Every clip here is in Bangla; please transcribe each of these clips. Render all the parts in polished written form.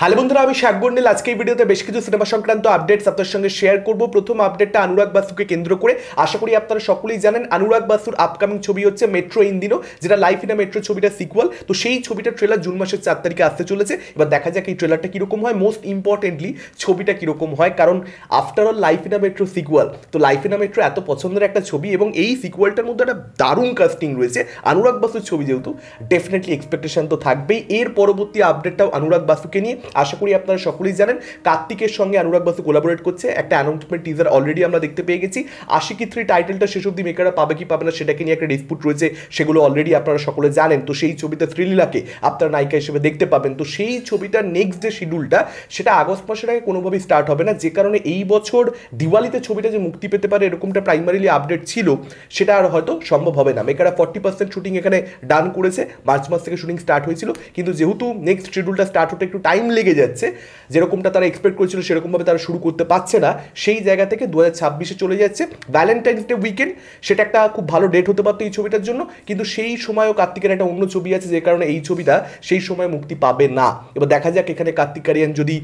হ্যালো বন্ধুরা, আমি শাকবন্ডিল। আজকে এই ভিডিওতে বেশ কিছু সিনেমা সংক্রান্ত আপডেটস আপনার সঙ্গে শেয়ার করব। প্রথম আপডেটটা অনুরাগ বাসুকে কেন্দ্র করে। আশা করি আপনারা সকলেই জানেন অনুরাগ বাসুর আপকামিং ছবি হচ্ছে মেট্রো ইন দিনো, যেটা লাইফ ইন আ মেট্রো ছবিটা সিকুয়াল। তো সেই ছবিটার ট্রেলার জুন মাসের 4 তারিখে আসতে চলেছে। এবার দেখা যাক এই ট্রেলারটা কীরকম হয়, মোস্ট ইম্পর্টেন্টলি ছবিটা কীরকম হয়, কারণ after all life in a metro sequel. তো লাইফ ইন আ মেট্রো এত পছন্দের একটা ছবি এবং এই সিকুয়ালটার মধ্যে একটা দারুণ কাস্টিং রয়েছে। অনুরাগ বাসুর ছবি যেহেতু ডেফিনেটলি এক্সপেকটেশন তো থাকবেই। এর পরবর্তী আপডেটটাও অনুরাগ বাসুকে নিয়ে। আশা করি আপনারা সকলেই জানেন কার্তিকের সঙ্গে অনুরাগ বাসু কোলাবোরেট করছে। একটা অ্যানাউন্সমেন্ট টিজার অলরেডি আমরা দেখতে পেয়ে গেছি। আশিকি 3 টাইটেলটা শেষ অবধি মেকাররা পাবে কি পাবে না সেটাকে নিয়ে একটা ডিসপুট রয়েছে, সেগুলো অলরেডি আপনারা সকলে জানেন। তো সেই ছবিতে শ্রীলীলাকে আপনারা নায়িকা হিসেবে দেখতে পাবেন। তো সেই ছবিটার নেক্সট যে শিডিউলটা সেটা আগস্ট মাসের আগে কোনোভাবেই স্টার্ট হবে না, যে কারণে এই বছর দিওয়ালিতে ছবিটা যে মুক্তি পেতে পারে এরকমটা প্রাইমারিলি আপডেট ছিল, সেটা আর হয়তো সম্ভব হবে না। মেকাররা 40% শুটিং এখানে ডান করেছে, মার্চ মাস থেকে শুটিং স্টার্ট হয়েছিল, কিন্তু যেহেতু নেক্সট শিডিউলটা স্টার্ট হতে একটু টাইম লেগে যাচ্ছে, যেরকমটা তারা এক্সপেক্ট করেছিল সেরকমভাবে তারা শুরু করতে পারছে না, সেই জায়গা থেকে 2026-এ চলে যাচ্ছে। ভ্যালেন্টাইন্স ডে উইকেন্ড সেটা একটা খুব ভালো ডেট হতে পারতো এই ছবিটার জন্য, কিন্তু সেই সময়ও কার্তিকের একটা অন্য ছবি আছে, যে কারণে এই ছবিটা সেই সময় মুক্তি পাবে না। এবার দেখা যাক এখানে কার্তিক আরিয়ান যদি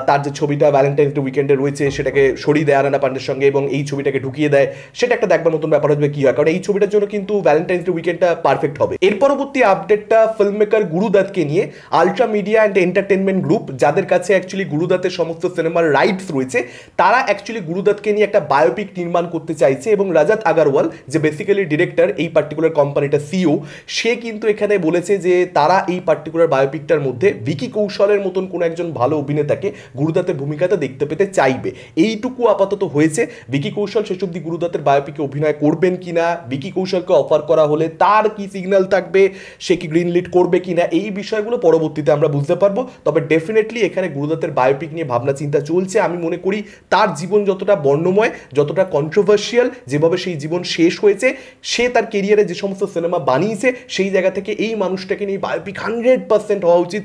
তার যে ছবিটা ভ্যালেন্টাইন্স ডে উইকেন্ডে রয়েছে সেটাকে সরিয়ে দেয় আরানা পান্ডের সঙ্গে এবং এই ছবিটাকে ঢুকিয়ে দেয়, সেটা একটা দেখবার মতন ব্যাপার হবে কি হয়, কারণ এই ছবিটার জন্য কিন্তু ভ্যালেন্টাইন্স ডে উইকেন্ডটা পারফেক্ট হবে। এর পরবর্তী আপডেটটা ফিল্ম মেকার গুরুদত্তকে নিয়ে। Ultra media and entertainment group, যাদের কাছে অ্যাকচুয়ালি গুরুদত্তের সমস্ত সিনেমার রাইটস রয়েছে, তারা অ্যাকচুয়ালি গুরুদত্তকে নিয়ে একটা বায়োপিক নির্মাণ করতে চাইছে এবং রাজাত আগারওয়াল, যে বেসিক্যালি ডিরেক্টর, এই পার্টিকুলার কোম্পানিটা সিও, সে কিন্তু এখানে বলেছে যে তারা এই পার্টিকুলার বায়োপিকটার মধ্যে ভিকি কৌশলের মতন কোনো একজন ভালো অভিনেতাকে গুরুদত্তের ভূমিকাতে দেখতে পেতে চাইবে। এইটুকু আপাতত হয়েছে। ভিকি কৌশল শেষ অব্দি গুরুদত্তের বায়োপিকে অভিনয় করবেন কিনা, ভিকি কৌশলকে অফার করা হলে তার কি সিগন্যাল থাকবে, সে কি গ্রিন লিড করবে কিনা, এই বিষয়গুলো পরবর্তীতে আমরা বুঝতে পারবো। তবে ডেফিনেটলি এখানে গুরুদত্তের বায়োপিক নিয়ে ভাবনা চিন্তা চলছে। আমি মনে করি তার জীবন যতটা বর্ণময়, যতটা কন্ট্রোভার্সিয়াল, যেভাবে সেই জীবন শেষ হয়েছে, সে তার কেরিয়ারে যে সমস্ত সিনেমা বানিয়েছে, সেই জায়গা থেকে এই মানুষটাকে নিয়ে বায়োপিক 100% হওয়া উচিত।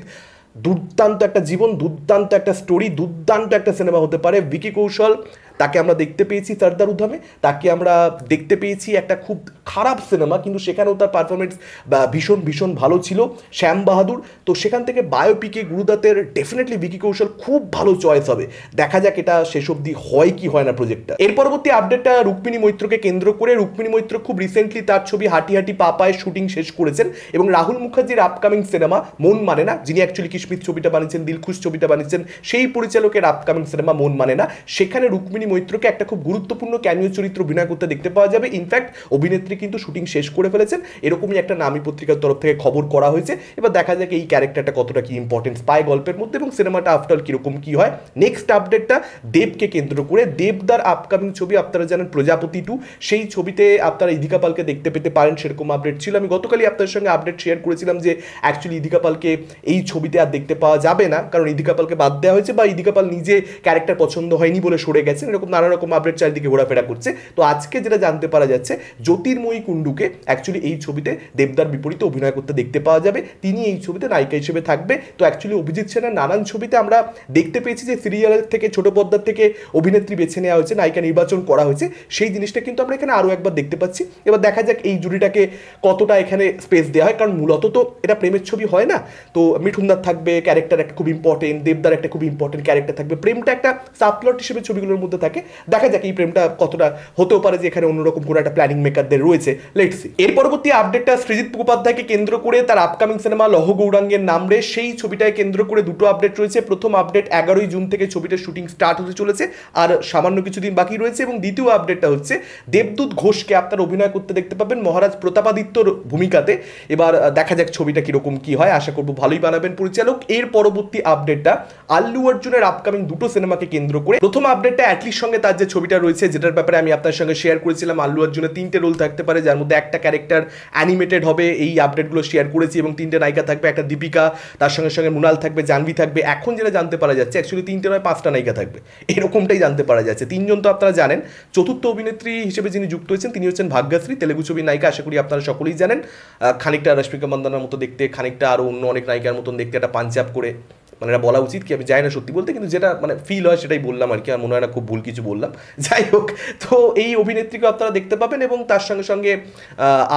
দুর্দান্ত একটা জীবন, দুর্দান্ত একটা স্টোরি, দুর্দান্ত একটা সিনেমা হতে পারে। ভিকি কৌশল, তাকে আমরা দেখতে পেয়েছি সর্দার উধামে, তাকে আমরা দেখতে পেয়েছি একটা খুব খারাপ সিনেমা, কিন্তু সেখানেও তার পারফরমেন্স ভীষণ ভীষণ ভালো ছিল, শ্যাম বাহাদুর। তো সেখান থেকে বায়োপিকে গুরুদত্তের ডেফিনেটলি ভিকি কৌশল খুব ভালো চয়েস হবে। দেখা যাক এটা শেষ অবধি হয় কি হয় না প্রজেক্টটা। এর পরবর্তী আপডেটটা রুক্মিণী মৈত্রকে কেন্দ্র করে। রুক্মিণী মৈত্র খুব রিসেন্টলি তার ছবি হাঁটি হাঁটি পাপায় শুটিং শেষ করেছেন এবং রাহুল মুখার্জির আপকামিং সিনেমা মন মানে না, যিনি অ্যাকচুয়ালি কিশমিশ ছবিটা বানিয়েছেন, দিলখুশ ছবিটা বানিয়েছেন, সেই পরিচালকের আপকামিং সিনেমা মন মানে না, সেখানে রুক্মিণী মৈত্রকে একটা খুব গুরুত্বপূর্ণ ক্যামিও চরিত্র অভিনয় করতে দেখতে পাওয়া যাবে। ইনফ্যাক্ট অভিনেত্রী কিন্তু শুটিং শেষ করে ফেলেছেন, এরকমই একটা নামী পত্রিকার তরফ থেকে খবর করা হয়েছে। এবার দেখা যাক এই ক্যারেক্টারটা কতটা কি ইম্পর্টেন্স পায় গল্পের মধ্যে এবং সিনেমাটা আফটার কিরকম কি হয়। নেক্সট আপডেটটা দেবকে কেন্দ্র করে। দেবদার আপকামিং ছবি আপনারা জানেন প্রজাপতি 2, সেই ছবিতে আপনারা ইদিকা পালকে দেখতে পেতে পারেন, সেরকম আপডেট ছিল। আমি গতকালই আপনাদের সঙ্গে আপডেট শেয়ার করেছিলাম যে অ্যাকচুয়ালি ইদিকা পালকে এই ছবিতে আর দেখতে পাওয়া যাবে না, কারণ ইদিকা পালকে বাদ দেওয়া হয়েছে বা ইদিকা পাল নিজে ক্যারেক্টার পছন্দ হয়নি বলে সরে গেছেন, এরকম নানা রকম আপডেট চারিদিকে ঘোরাফেরা করছে। তো আজকে যেটা জানতে পারা যাচ্ছে, জ্যোতির্ময়ী কুণ্ডুকে অ্যাকচুয়ালি এই ছবিতে দেবদার বিপরীতে অভিনয় করতে দেখতে পাওয়া যাবে, তিনি এই ছবিতে নায়িকা হিসেবে থাকবে। তো অ্যাকচুয়ালি অভিজিৎ সেনের নানান ছবিতে আমরা দেখতে পেয়েছি যে সিরিয়ালের থেকে, ছোট পর্দার থেকে অভিনেত্রী বেছে নেওয়া হয়েছে, নায়িকা নির্বাচন করা হয়েছে, সেই জিনিসটা কিন্তু আমরা এখানে আরও একবার দেখতে পাচ্ছি। এবার দেখা যাক এই জুড়িটাকে কতটা এখানে স্পেস দেওয়া হয়, কারণ মূলত তো এটা প্রেমের ছবি হয় না। তো মিঠুনদার থাকবে ক্যারেক্টার একটা খুব ইম্পর্টেন্ট, দেবদার একটা খুব ইম্পর্টেন্ট ক্যারেক্টার থাকবে, প্রেমটা একটা সাবপ্লট হিসেবে ছবিগুলোর মধ্যে থাকে। দেখা যাক এই প্রেমটা কতটা হতেও পারে যে এখানে অন্যরকম কোনো একটা প্ল্যানিং মেকারদের রয়েছে, লেটস সি। এর পরবর্তী আপডেটটা সৃজিত মুখোপাধ্যায়কে কেন্দ্র করে, তার আপকামিং সিনেমা লহ গৌরাঙ্গের নাম রে, সেই ছবিটাকে কেন্দ্র করে দুটো আপডেট রয়েছে। প্রথম আপডেট 11ই জুন থেকে ছবিটার শুটিং স্টার্ট হতে চলেছে, আর সামান্য কিছুদিন বাকি রয়েছে। এবং দ্বিতীয় আপডেটটা হচ্ছে দেবদূত ঘোষকে আপনার অভিনয় করতে দেখতে পাবেন মহারাজ প্রতাপাদিত্যর ভূমিকাতে। এবার দেখা যাক ছবিটা কিরকম কি হয়, আশা করবো ভালোই বানাবেন পরিচালক। এর পরবর্তী আপডেটটা আল্লু অর্জুনের আপকামিং দুটো সিনেমাকে কেন্দ্র করে। প্রথম আপডেটটা অ্যাটলির সঙ্গে তার যে ছবিটা রয়েছে, যেটার ব্যাপারে আমি আপনার সঙ্গে শেয়ার করেছিলাম, আল্লু অর্জুনের 3টে রোল থাকতে পারে, যার মধ্যে একটা ক্যারেক্টার অ্যানিমেটেড হবে, এই আপডেটগুলো শেয়ার করেছি। এবং 3টে নায়িকা থাকবে, একটা দীপিকা, তার সঙ্গে সঙ্গে মুনাল থাকবে, জাহ্নবী থাকবে। এখন যেটা জানতে পারা যাচ্ছে অ্যাকচুয়ালি 3টে নয় 5টা নায়িকা থাকবে, এরকমটাই জানতে পারা যাচ্ছে। 3জন তো আপনারা জানেন। চতুর্থ অভিনেত্রী হিসেবে যিনি যুক্ত হয়েছেন তিনি হচ্ছেন ভাগ্যশ্রী, তেলেগু ছবির নায়িকা, আশা করি আপনারা সকলেই জানেন। খানিকটা রশ্মিকা মন্দানার মতো দেখতে, খানিকটা আরও অন্য অনেক নায়িকার মতন দেখতে, একটা পাঞ্জাব করে, মানে এটা বলা উচিত কি আমি জানি না সত্যি বলতে, কিন্তু যেটা মানে ফিল হয় সেটাই বললাম আর কি, আর মনে হয় না খুব ভুল কিছু বললাম। যাই হোক, তো এই অভিনেত্রীকে আপনারা দেখতে পাবেন এবং তার সঙ্গে সঙ্গে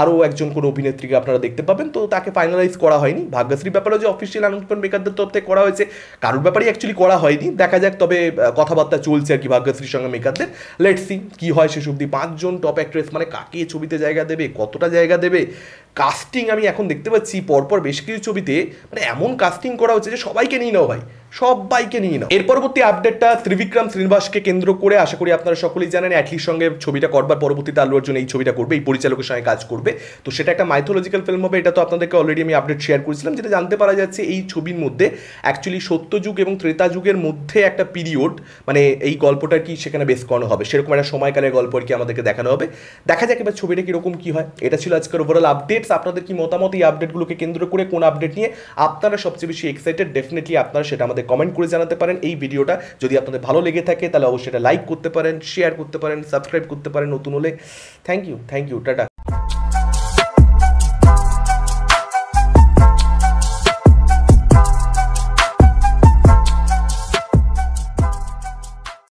আরও একজন কোনো অভিনেত্রীকে আপনারা দেখতে পাবেন। তো তাকে ফাইনালাইজ করা হয়নি। ভাগ্যশ্রীর ব্যাপারেও যে অফিসিয়াল অ্যানাউন্সমেন্ট মেকারদের তরফ থেকে করা হয়েছে, কারোর ব্যাপারেই অ্যাকচুয়ালি করা হয়নি, দেখা যাক। তবে কথাবার্তা চলছে আর কি ভাগ্যশ্রীর সঙ্গে মেকারদের। লেটস সি কী হয় শেষ অবধি। 5 জন টপ অ্যাক্ট্রেস, মানে কাকে ছবিতে জায়গা দেবে, কতটা জায়গা দেবে, কাস্টিং আমি এখন দেখতে পাচ্ছি পরপর বেশ কিছু ছবিতে মানে এমন কাস্টিং করা হচ্ছে যে সবাইকে নিয়ে নাও ভাই, সবাইকে নিয়ে নাও। এর পরবর্তী আপডেটটা ত্রিবিক্রম শ্রীনিবাসকে কেন্দ্র করে, আশা করি আপনারা সকলেই জানেন অ্যাটলির সঙ্গে ছবিটা করবার পরবর্তীতে আল্লু অর্জুন এই ছবিটা করবে, এই পরিচালকের সঙ্গে কাজ করবে। তো সেটা একটা মাইথোলজিক্যাল ফিল্ম হবে, এটা তো আপনাদেরকে অলরেডি আমি আপডেট শেয়ার করেছিলাম। যেটা জানতে পারা যাচ্ছে এই ছবির মধ্যে অ্যাকচুয়ালি সত্যযুগ এবং ত্রেতা যুগের মধ্যে একটা পিরিয়ড, মানে এই গল্পটা কি সেখানে বেস করানো হবে, সেরকম একটা সময়কালের গল্প আর কি আমাদেরকে দেখানো হবে। দেখা যাক এবার ছবিটা কীরকম কী হয়। এটা ছিল আজকের ওভারঅল আপডেটস। আপনাদের কি মতামত এই আপডেটগুলোকে কেন্দ্র করে, কোন আপডেট নিয়ে আপনারা সবচেয়ে বেশি এক্সাইটেড, ডেফিনেটলি আপনারা সেটা আমাদের কমেন্ট করে জানাতে পারেন। এই ভিডিওটা যদি আপনাদের ভালো লেগে থাকে তাহলে অবশ্যই এটা লাইক করতে পারেন, শেয়ার করতে পারেন, সাবস্ক্রাইব করতে পারেন নতুন হলে। Thank you, tata.